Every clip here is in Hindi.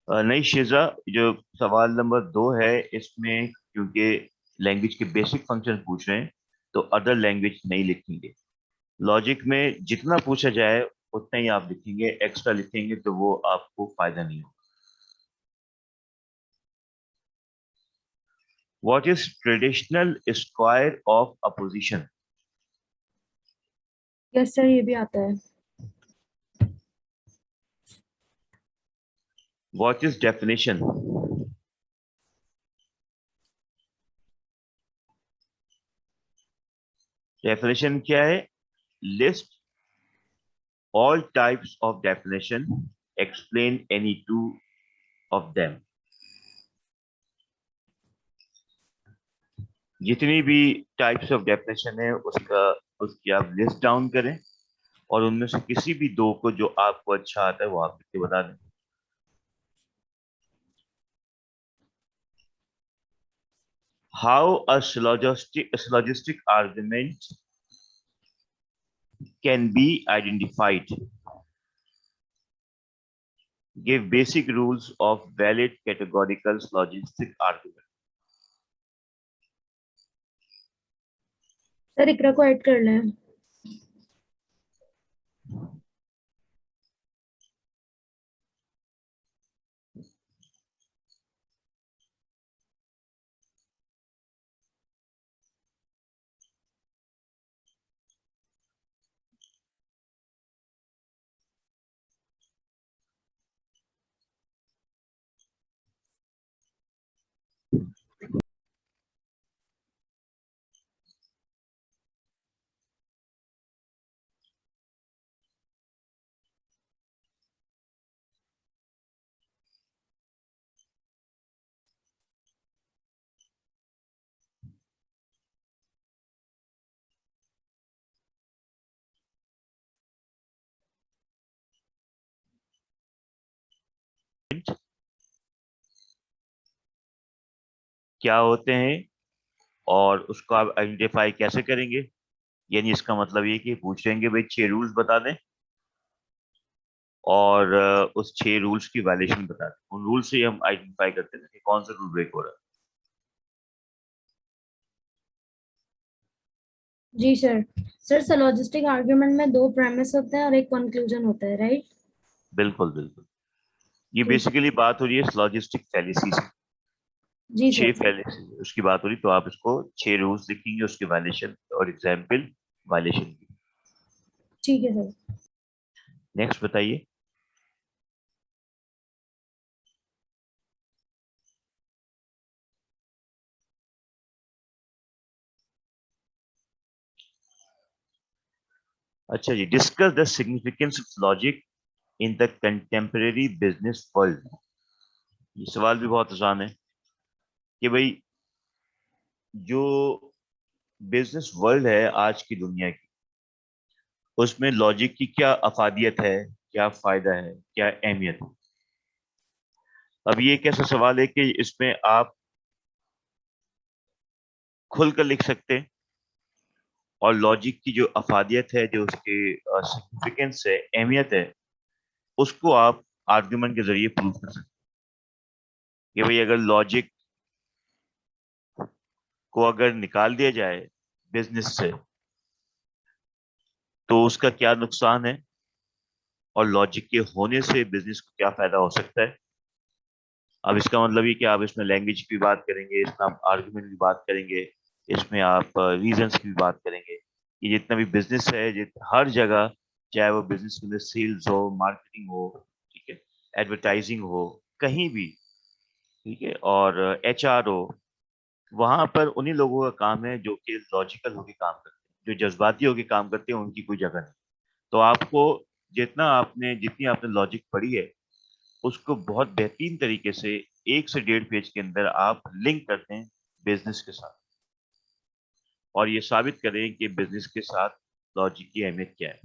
नहीं शिजा, जो सवाल नंबर 2 है इसमें क्योंकि लैंग्वेज के बेसिक फंक्शन पूछ रहे हैं तो अदर लैंग्वेज नहीं लिखेंगे। लॉजिक में जितना पूछा जाए उतना ही आप लिखेंगे, एक्स्ट्रा लिखेंगे तो वो आपको फायदा नहीं होगा। What is traditional square of opposition? Yes sir, ये भी आता है। What is definition? डेफिनेशन क्या है? List all types of definition, explain any two of them। जितनी भी टाइप्स ऑफ डेफिनेशन है उसकी आप लिस्ट डाउन करें और उनमें से किसी भी दो को जो आपको अच्छा आता है वो आप लिख के बता दें। How a syllogistic argument can be identified? Give basic rules of valid categorical syllogistic argument। Sir Iqra को ऐड कर लें। क्या होते हैं और उसको आप आइडेंटिफाई कैसे करेंगे? यानी इसका मतलब ये कि पूछेंगे भाई 6 रूल्स बता दें और उस 6 रूल्स की वायलेशन बता दें। उन रूल से ही हम आइडेंटिफाई करते हैं कि कौन सा रूल ब्रेक हो रहा है। जी सर। सर सिलोजिस्टिक आर्गुमेंट में दो प्रेमिस होते हैं और एक कंक्लूजन होता है, राइट? बिल्कुल बिल्कुल। ये ठीक। बेसिकली बात हो रही है लॉजिस्टिक फैलिसी से। जी 6 सर। फैलिसी उसकी बात हो रही, तो आप इसको 6 रूल्स लिखेंगे, उसके वायलेशन और एग्जाम्पल वायलेशन की। ठीक है सर। नेक्स्ट बताइए। अच्छा जी, discuss the significance of logic in the contemporary business world. ये सवाल भी बहुत आसान है कि भाई जो बिजनेस वर्ल्ड है आज की दुनिया की, उसमें लॉजिक की क्या अफादियत है, क्या फायदा है, क्या अहमियत है। अब ये एक ऐसा सवाल है कि इसमें आप खुलकर लिख सकते हैं और लॉजिक की जो अफादियत है, जो उसके सिग्निफिकेंस है, अहमियत है, उसको आप आर्गुमेंट के जरिए प्रूव कर सकते हैं कि भाई अगर लॉजिक को अगर निकाल दिया जाए बिजनेस से तो उसका क्या नुकसान है और लॉजिक के होने से बिजनेस को क्या फायदा हो सकता है। अब इसका मतलब ये कि आप इसमें लैंग्वेज की भी बात करेंगे, इसमें आप आर्गुमेंट की बात करेंगे, इसमें आप रीजंस की भी बात करेंगे। ये जितना भी बिजनेस है, हर जगह, चाहे वो बिजनेस के अंदर सेल्स हो, मार्केटिंग हो, ठीक है, एडवर्टाइजिंग हो, कहीं भी, ठीक है, और एचआर हो, वहां पर उन्हीं लोगों का काम है जो कि लॉजिकल होके काम करते हैं। जो जज्बाती होके काम करते हैं उनकी कोई जगह नहीं। तो आपको जितनी आपने लॉजिक पढ़ी है उसको बहुत बेहतरीन तरीके से 1 से 1.5 पेज के अंदर आप लिंक करते हैं बिजनेस के साथ और ये साबित करें कि बिजनेस के साथ लॉजिक की अहमियत क्या है।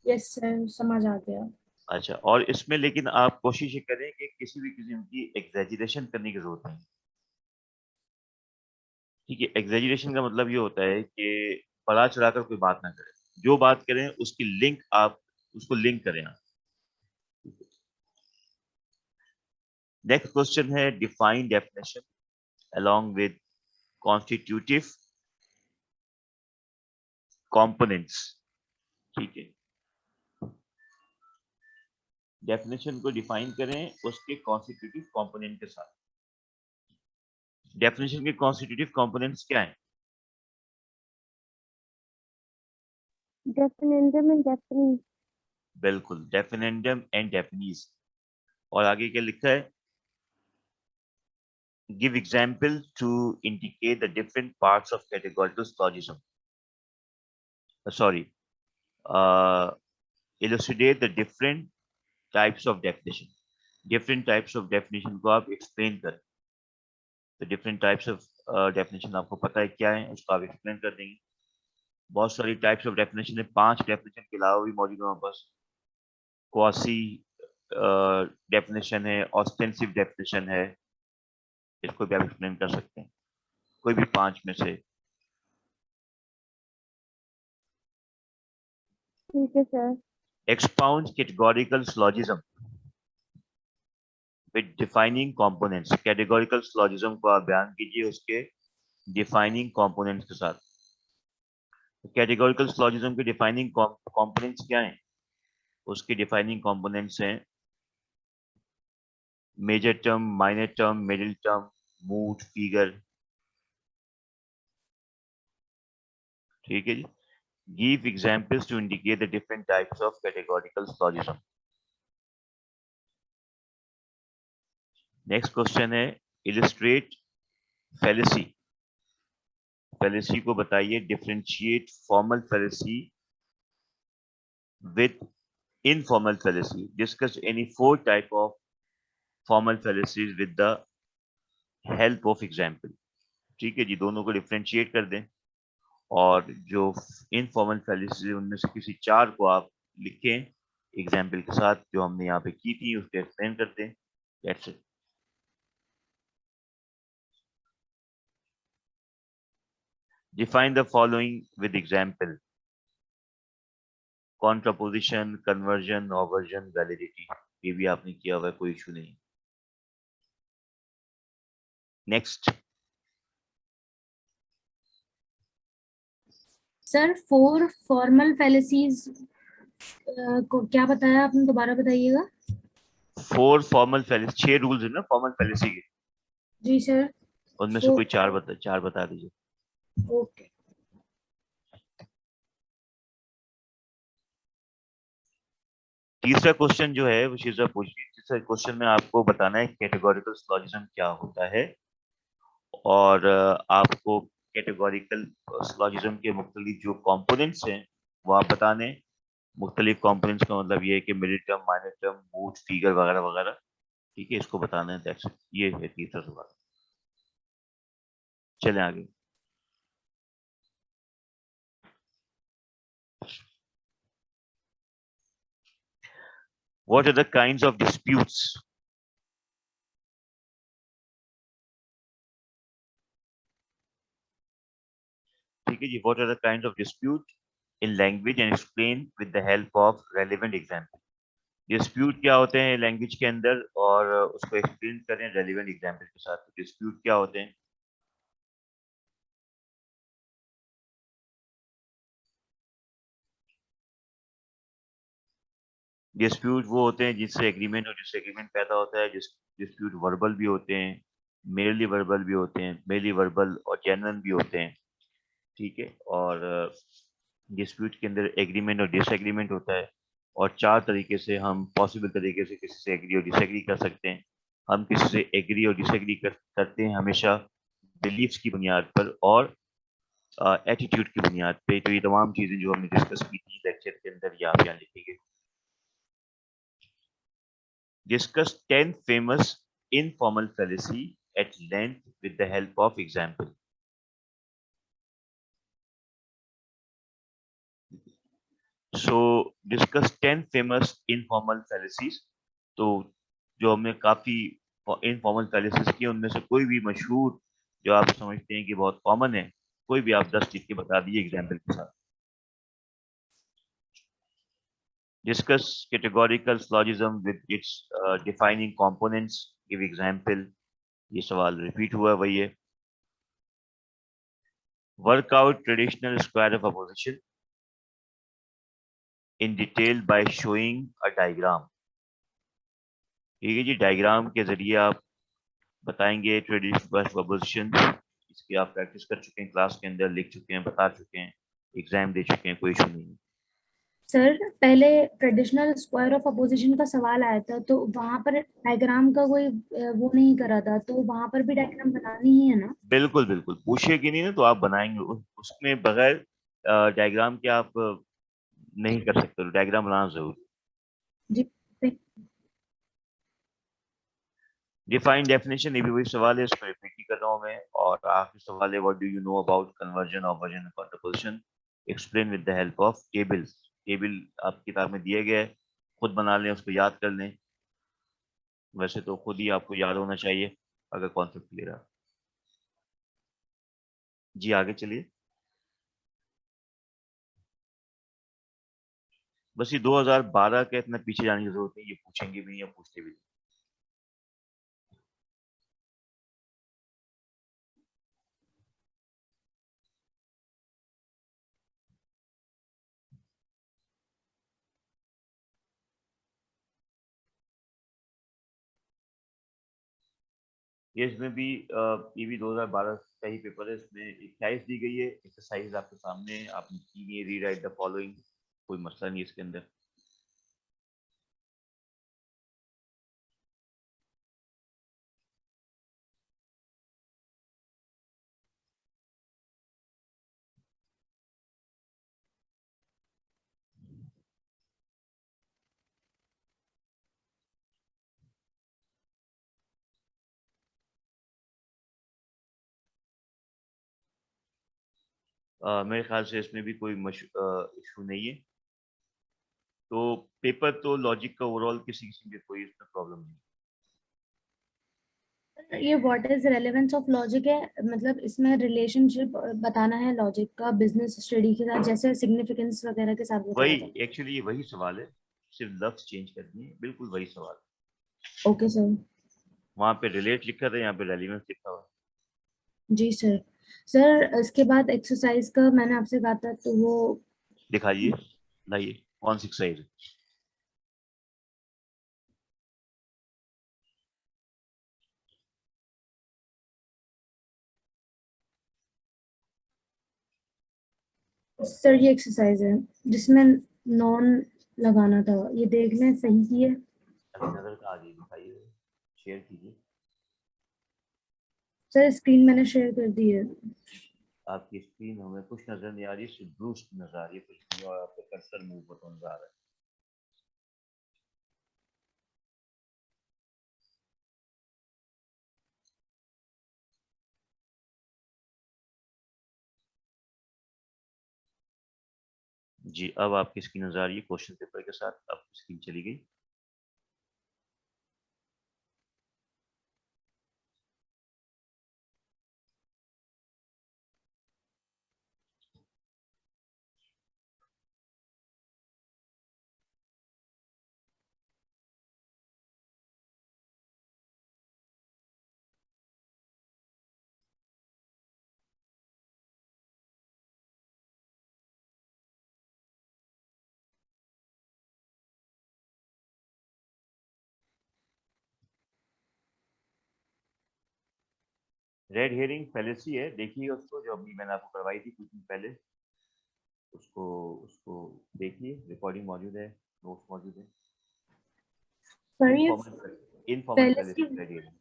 यस सर, समझ आ गया। अच्छा, और इसमें लेकिन आप कोशिश ये करें कि किसी भी किस्म की एग्जैजरेशन करने की जरूरत नहीं। ठीक है, एग्जैजरेशन का मतलब ये होता है कि बढ़ा चढ़ाकर कोई बात ना करे। जो बात करें उसकी लिंक आप उसको लिंक करें आप। नेक्स्ट क्वेश्चन है define definition along with constitutive components। ठीक है, डेफिनेशन को डिफाइन करें उसके कॉन्स्टिट्यूटिव कंपोनेंट के साथ। डेफिनेशन के कॉन्स्टिट्यूटिव कंपोनेंट्स क्या हैं? Definiendum and definiens. बिल्कुल, डेफिनेंडम एंड डेफिनीज। और आगे क्या लिखा है? Give example to indicate the different parts of categorical syllogism. Sorry, illustrate the different types of definition. Different types of definition को आप एक्सप्लेन करें। तो डिफरेंट टाइप्स ऑफ डेफिनेशन आपको पता है क्या है, उसको आप एक्सप्लेन कर देंगे। बहुत सारी टाइप्स ऑफ डेफिनेशन है, 5 डेफिनेशन के अलावा भी मौजूद है हमारे पास। क्वासी डेफिनेशन है, ऑस्टेंसिव डेफिनेशन है, इसको भी आप एक्सप्लेन कर सकते हैं, कोई भी 5 में से। ठीक है sir. Expound categorical syllogism with defining components. Categorical syllogism को आप बयान कीजिए उसके डिफाइनिंग कंपोनेंट्स के साथ। कैटेगोरिकल सिलोजिज्म के डिफाइनिंग कंपोनेंट्स क्या हैं? उसके डिफाइनिंग कंपोनेंट्स हैं major term, minor term, middle term, mood, figure. ठीक है जी। Give examples to indicate the different types of categorical syllogism. Next question है इलस्ट्रेट फैलेसी। फैलेसी को बताइए। Differentiate formal fallacy with informal fallacy. Discuss any 4 type of formal फैलेसीज with the help of example. ठीक है जी, दोनों को डिफरेंशिएट कर दें और जो इनफॉर्मल फैलेसीज उनमें से किसी 4 को आप लिखें एग्जाम्पल के साथ, जो हमने यहाँ पे की थी उसको एक्सप्लेन करते हैं। That's it. Define the following with example. Contraposition, conversion, obversion, validity. ये भी आपने किया हुआ है, कोई इशू नहीं। नेक्स्ट। सर 4 फॉर्मल फैलेसीज को क्या बताया आपने, दोबारा बताइएगा। 4 फॉर्मल फैलेसी, 6 रूल्स है ना फॉर्मल फैलेसी के, जी सर। उनमें से कोई 4 बता दीजिए। ओके। तीसरा क्वेश्चन जो है वो शीजा पूछिए। तीसरा क्वेश्चन में आपको बताना है कैटेगोरिकल सिलोजिज्म क्या होता है और आपको कैटेगोरिकल सिलोजिज्म के मुख्तलिफ जो कंपोनेंट्स हैं वो आप बताने। मुख्तलिफ कंपोनेंट्स का मतलब ये है कि middle term, minor term, mood, figure वगैरह वगैरह। ठीक है, इसको बताना है। That's it. ये है तीसरा सवाल। चलें आगे। What are the kinds of disputes? ठीक है जी। What are the kinds of dispute in language and explain with the help of relevant example। Dispute क्या होते हैं लैंग्वेज के अंदर और उसको एक्सप्लेन करें रेलिवेंट एग्जाम्पल के साथ। डिस्प्यूट क्या होते हैं? डिस्प्यूट वो होते हैं जिससे एग्रीमेंट और डिसएग्रीमेंट पैदा होता है। डिस्प्यूट वर्बल भी होते हैं, मेरली वर्बल भी होते हैं, मेरली वर्बल और जेन्युइन भी होते हैं। ठीक है, और डिस्प्यूट के अंदर एग्रीमेंट और डिसएग्रीमेंट होता है। और 4 तरीके से हम पॉसिबल तरीके से किसी से एग्री और डिसएग्री कर सकते हैं। हम किसी से एग्री और डिसएग्री करते हैं हमेशा बिलीफ्स की बुनियाद पर और एटीट्यूड की बुनियाद पे। तो ये तमाम चीजें जो हमने डिस्कस की थी लेक्चर के अंदर, ये आप यहाँ लिखेंगे। Discuss 10 famous informal fallacy at length with the help of example। So discuss 10 famous informal fallacies। तो जो हमने काफी इनफॉर्मल fallacies की, उनमें से कोई भी मशहूर जो आप समझते हैं कि बहुत कॉमन है, कोई भी आप 10 लिख के बता दीजिए एग्जाम्पल के साथ। Discuss categorical syllogism with its defining components. Give example. ये सवाल रिपीट हुआ वही है. Work out traditional square of opposition in detail by showing a diagram. ठीक है जी, डायग्राम के जरिए आप बताएंगे ट्रेडिशनल स्क्वायर ऑफ ऑपोजिशन. इसकी आप प्रैक्टिस कर चुके हैं, क्लास के अंदर लिख चुके हैं, बता चुके हैं, एग्जाम दे चुके हैं, कोई इशू नहीं है. सर पहले ट्रेडिशनल स्क्वायर ऑफ अपोजिशन का सवाल आया था, तो वहां पर डायग्राम का कोई वो नहीं करा था, तो वहां पर भी डायग्राम बनानी ही है ना? बिल्कुल बिल्कुल, पूछेगी नहीं ना तो आप बनाएंगे. उसमें बगैर डायग्राम के आप नहीं कर सकते, डायग्राम बनाना जरूरी. जी. डिफाइन डेफिनेशन, ये भी वही सवाल है, इसको रिपीट नहीं कर रहा हूँ मैं. और आखिरी सवाल है, what do you know about conversion of version contribution. Explain with the help of tables. Table आप किताब में दिए गए, खुद बना लें, उसको याद कर लें. वैसे तो खुद ही आपको याद होना चाहिए अगर कॉन्सेप्ट क्लियर है. जी आगे चलिए. बस ये 2012 के इतना पीछे जाने की जरूरत नहीं, ये पूछेंगे भी नहीं या पूछते भी नहीं. ये इसमें भी ये भी 2012 का ही पेपर है. इसमें 28 दी गई है एक्सरसाइज आपके सामने है, आपने की है. Rewrite the following. कोई मसला नहीं इसके अंदर. मेरे ख्याल से इसमें भी कोई इशू नहीं है. तो पेपर तो लॉजिक का ओवरऑल किसी किसी के कोई इसमें प्रॉब्लम नहीं. ये what is relevance of logic है, मतलब इसमें रिलेशनशिप बताना है लॉजिक का बिजनेस स्टडी के साथ, जैसे सिग्निफिकेंस वगैरह के साथ वही बताया था. एक्चुअली वही सवाल है, सिर्फ लफ्ज चेंज कर दिए, बिल्कुल वही सवाल. Okay sir. वहां पे रिलेट लिखा था, यहाँ पे रेलिवेंस लिखा हुआ. जी सर. सर इसके बाद एक्सरसाइज का मैंने आपसे कहा था, तो वो दिखाइए, लाइए. कौन सी एक्सरसाइज? सर ये एक्सरसाइज है जिसमें नॉन लगाना था, ये देख लें सही की है. अभी नजर का आ गई, दिखाइए, शेयर कीजिए. सर स्क्रीन मैंने शेयर कर दी है. आपकी स्क्रीन हमें कुछ नजर नहीं आ रही, सिर्फ ब्लू नजर आ रही है, कुछ नहीं. और आपका कर्सर मूव होता नजर आ रहा है. जी अब आपकी स्क्रीन नजर आ रही है क्वेश्चन पेपर के साथ. आपकी स्क्रीन चली गई. रेड हेयरिंग फैलेसी है, देखिए उसको, जो अभी मैंने आपको करवाई थी कुछ दिन पहले. उसको उसको देखिए, रिकॉर्डिंग मौजूद है, नोट्स मौजूद है. सर ये इनफॉर्मल पहले फैलेसी, से रेड हेयरिंग.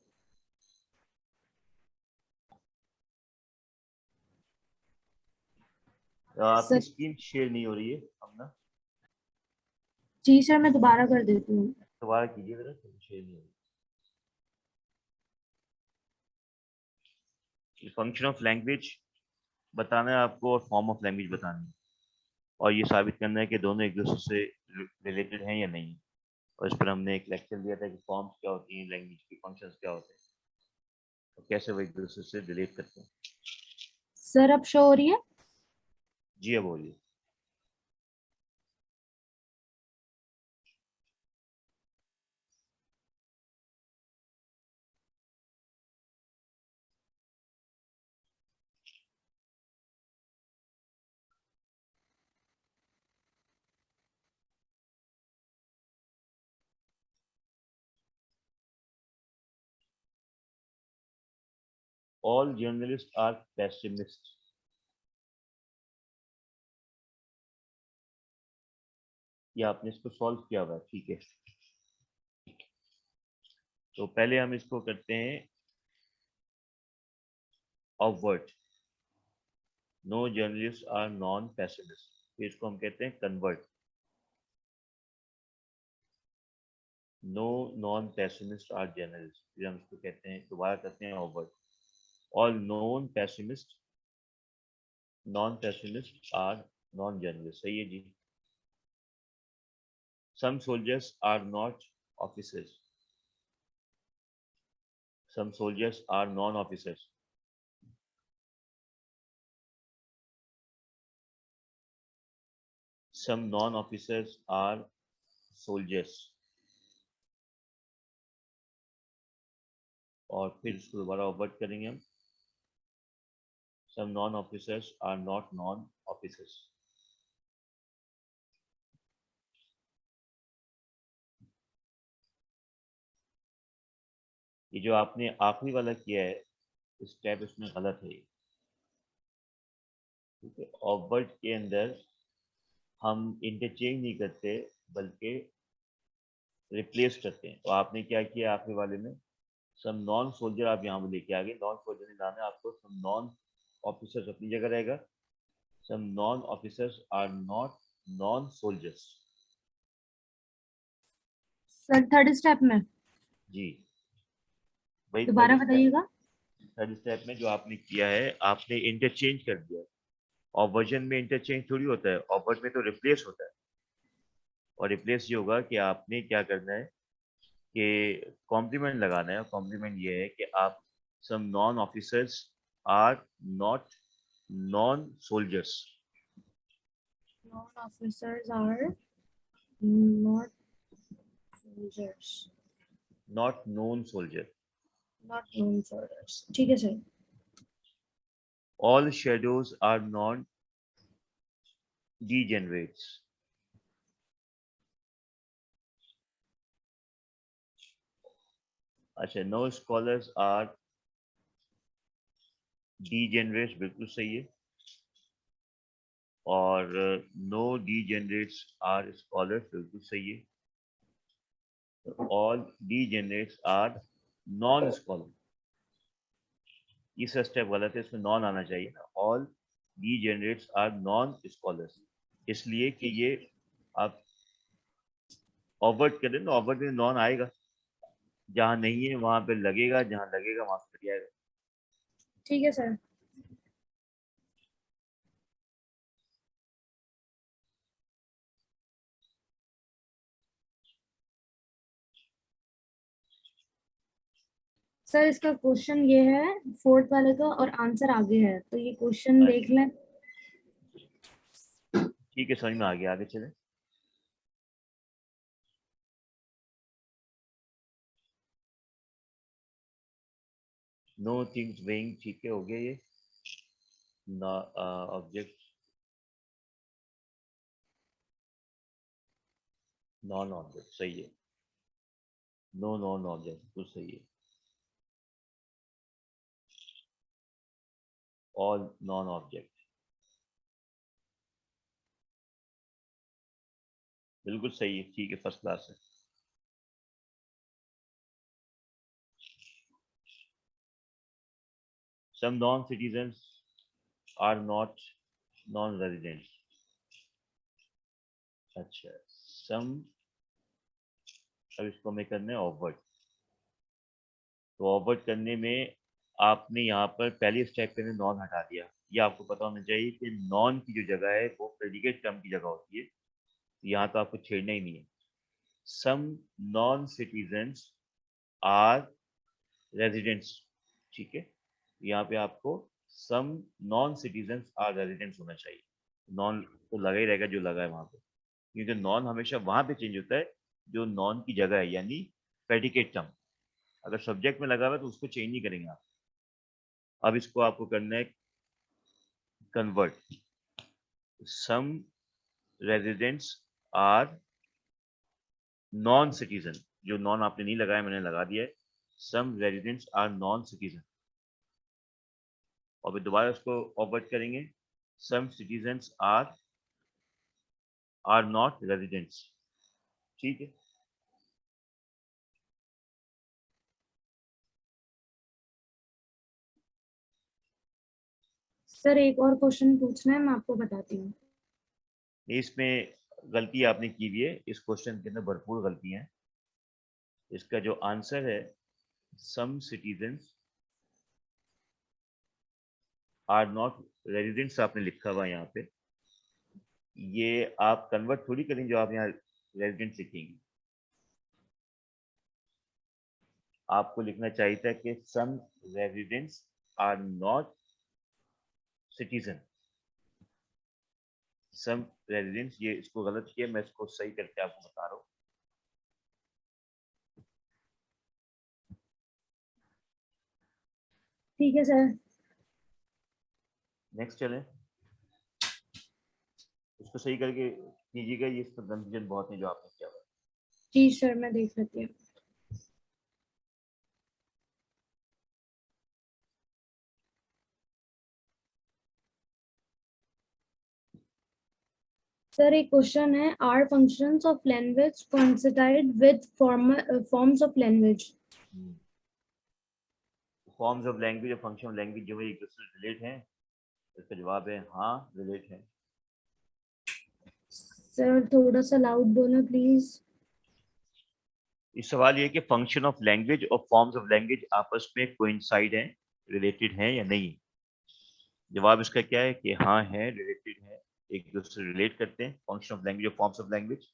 आपकी सर. स्क्रीन शेयर नहीं हो रही है अब ना. जी सर मैं दोबारा कर देती हूँ. दोबारा कीजिए जरा, शेयर नहीं हो रही. फंक्शन ऑफ लैंग्वेज बताना है आपको, और फॉर्म ऑफ लैंग्वेज बतानी है. और ये साबित करना है कि दोनों एक दूसरे से रिलेटेड हैं या नहीं. और इस पर हमने एक लेक्चर दिया था कि फॉर्म्स क्या होती हैं, लैंग्वेज के फंक्शंस क्या होते हैं, और कैसे वो एक दूसरे से रिलेट करते हैं. सर अब शो हो रही है? जी अब बोलिए. all journalists are pessimists. या आपने इसको सॉल्व किया हुआ है, ठीक है। तो पहले हम इसको करते हैं obvert, no journalist are non pessimist, फिर इसको हम कहते हैं convert, no non pessimist are journalist, फिर हम इसको कहते हैं, दोबारा करते हैं obvert, all non pessimist are non journalist. सही है जी। Some soldiers are not officers, some soldiers are non-officers. Some non-officers are soldiers. और फिर इसको दोबारा ऑवर्ट करेंगे हम, some non-officers are not non-officers. ये जो आपने आखिरी वाला किया है, स्टेप इसमें गलत है। ठीक है, ऑवर्ट के अंदर हम इंटरचेंज नहीं करते बल्कि रिप्लेस करते हैं। तो आपने क्या किया आखिरी वाले में, सम नॉन सोल्जर आप यहाँ पे लेके आ गए, नॉन सोल्जर नहीं लाना है आपको, सम नॉन ऑफिसर्स अपनी जगह रहेगा, some non officers are not non soldiers. Sir third step में जी भाई, दोबारा बताइएगा। थर्ड स्टेप में जो आपने किया है, आपने इंटरचेंज कर दिया है। और वर्जन में इंटरचेंज थोड़ी होता है, ऑवर्ट में तो रिप्लेस होता है। और रिप्लेस ये होगा कि आपने क्या करना है कि कॉम्प्लीमेंट लगाना है। कॉम्प्लीमेंट ये है कि आप some non officers are not non soldiers. Non officers are not soldiers, not non soldier. Not non soldiers, ठीक है sir. All shadows are non degenerates. अच्छा, नो स्कॉलर्स आर degenerates, बिल्कुल सही है। और नो degenerates आर स्कॉलर्स, बिल्कुल सही है। All degenerates are non scholar, ये स्टेप गलत है, इसमें नॉन आना चाहिए ना। All degenerates are non scholars, इसलिए कि ये आप ऑवर्ट करें ना, ऑवर्ट में नॉन आएगा, जहां नहीं है वहां पे लगेगा, जहां लगेगा वहां पे जाएगा। ठीक है सर। सर इसका क्वेश्चन ये है फोर्थ वाले का, और आंसर आगे है, तो ये क्वेश्चन देख लें। ठीक है, समझ में आ गया, आगे चले। नो थिंग्स वेइंग, ठीक है, हो गया ये। ऑब्जेक्ट नॉन ऑब्जेक्ट, सही है। नो नॉन ऑब्जेक्ट, तो सही है। ऑल नॉन ऑब्जेक्ट, बिल्कुल सही है, ठीक है, फर्स्ट क्लास है। Some non citizens are not non residents. अच्छा, सम, अब इसको हमें करना है ऑवर्ट। तो ऑवर्ट करने में आपने यहाँ पर पहले स्टेप पे नॉन हटा दिया। ये आपको पता होना चाहिए कि नॉन की जो जगह है वो प्रेडिकेट टर्म की जगह होती है, यहाँ तो आपको छेड़ना ही नहीं है। Some non citizens are residents, ठीक है, यहाँ पे आपको some non citizens are residents होना चाहिए। नॉन तो लगा ही रहेगा जो लगा है वहां पे, क्योंकि नॉन हमेशा वहां पे चेंज होता है जो नॉन की जगह है, यानी प्रेडिकेट टर्म। अगर सब्जेक्ट में लगा हुआ है तो उसको चेंज नहीं करेंगे आप। अब इसको आपको करना है convert, some residents are non citizen, जो नॉन आपने नहीं लगाया मैंने लगा दिया है, some residents are non citizen. और फिर दोबारा उसको ऑपरेट करेंगे, some citizens are not residents. ठीक है, सर एक और क्वेश्चन पूछना है, मैं आपको बताती हूँ। इसमें गलती आपने की हुई है, इस क्वेश्चन के अंदर भरपूर गलतियां हैं। इसका जो आंसर है, सम सिटीजन्स आर नॉट रेजिडेंट्स आपने लिखा हुआ है यहाँ पे। ये आप कन्वर्ट थोड़ी करेंगे जो आप यहाँ रेजिडेंट्स लिखेंगे, आपको लिखना चाहिए था कि some residents are not citizen. Some residents, ये इसको गलत किया, मैं इसको सही करके आपको बता रहा हूँ। ठीक है सर। नेक्स्ट चलें, इसको सही करके कीजिएगा, ये इसमें कंफ्यूजन बहुत है जो आपने किया हुआ है। जी सर, मैं देख लेती हूँ। सर एक क्वेश्चन है, are functions of language coincided with forms of language? Forms of language और फंक्शन ऑफ लैंग्वेज जो है एक दूसरे से रिलेट हैं। इसका जवाब है हाँ, रिलेट है। सर थोड़ा सा लाउड बोलो प्लीज। इस सवाल ये कि फंक्शन ऑफ लैंग्वेज और फॉर्म्स ऑफ लैंग्वेज आपस में कोइंसाइड हैं, रिलेटेड हैं या नहीं। जवाब इसका क्या है कि हाँ है, रिलेटेड है, एक दूसरे रिलेट करते हैं, फंक्शन ऑफ लैंग्वेज और forms of language.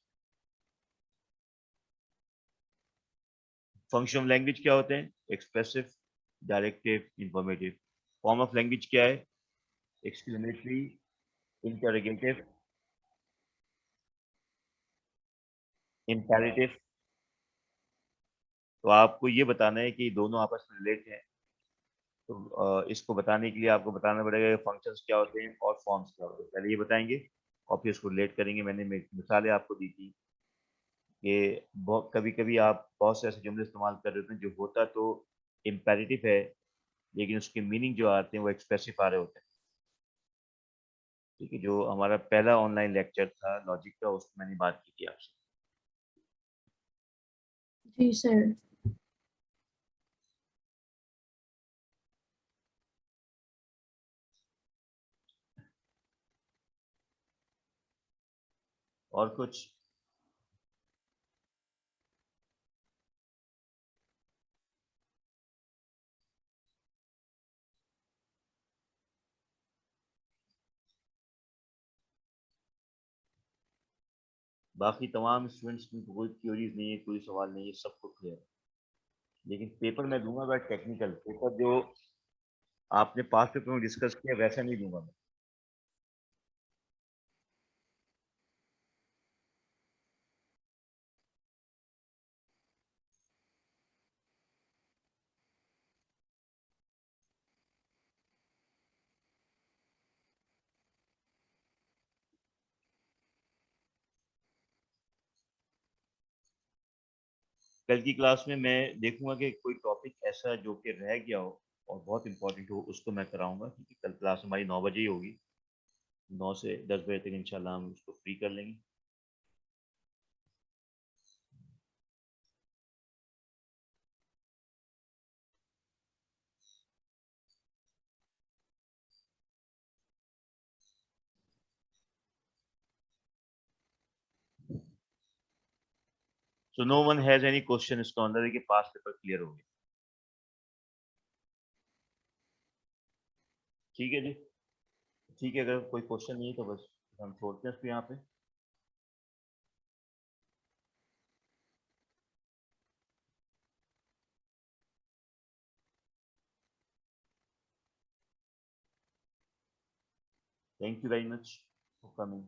Function of language क्या होते हैं? Expressive, directive, informative. Form of language क्या है? Exclamatory, interrogative, imperative. तो आपको ये बताना है कि दोनों आपस में रिलेट हैं। तो इसको बताने के लिए आपको बताना पड़ेगा फंक्शंस क्या होते हैं और फॉर्म्स क्या होते हैं। पहले ये बताएंगे और फिर उसको रिलेट करेंगे। मैंने मिसालें आपको दी थी कि बहुत कभी कभी आप बहुत से ऐसे जुमले इस्तेमाल कर रहे होते हैं जो होता तो इम्पेरेटिव है, लेकिन उसके मीनिंग जो आते हैं वो एक्सप्रेसिव आ रहे होते हैं। ठीक है, जो हमारा पहला ऑनलाइन लेक्चर था लॉजिक का, उसमें मैंने बात की थी आपसे। जी सर। और कुछ? बाकी तमाम स्टूडेंट्स की कोई क्यूरीज नहीं है, कोई सवाल नहीं है, सबको क्लियर है। लेकिन पेपर मैं दूंगा बड़ा टेक्निकल पेपर, जो आपने पास पेपर में डिस्कस किया वैसा नहीं दूंगा मैं। कल की क्लास में मैं देखूंगा कि कोई टॉपिक ऐसा जो कि रह गया हो और बहुत इंपॉर्टेंट हो, उसको मैं कराऊंगा, क्योंकि कल क्लास हमारी 9 बजे ही होगी। 9 से 10 बजे तक इंशाल्लाह हम उसको फ्री कर लेंगे। So no one has any question, इसका अंदर है कि पास पेपर क्लियर हो गया। ठीक है जी, ठीक है, अगर कोई क्वेश्चन नहीं है तो बस हम छोड़ते हैं इसको यहाँ पे। Thank you very much for coming.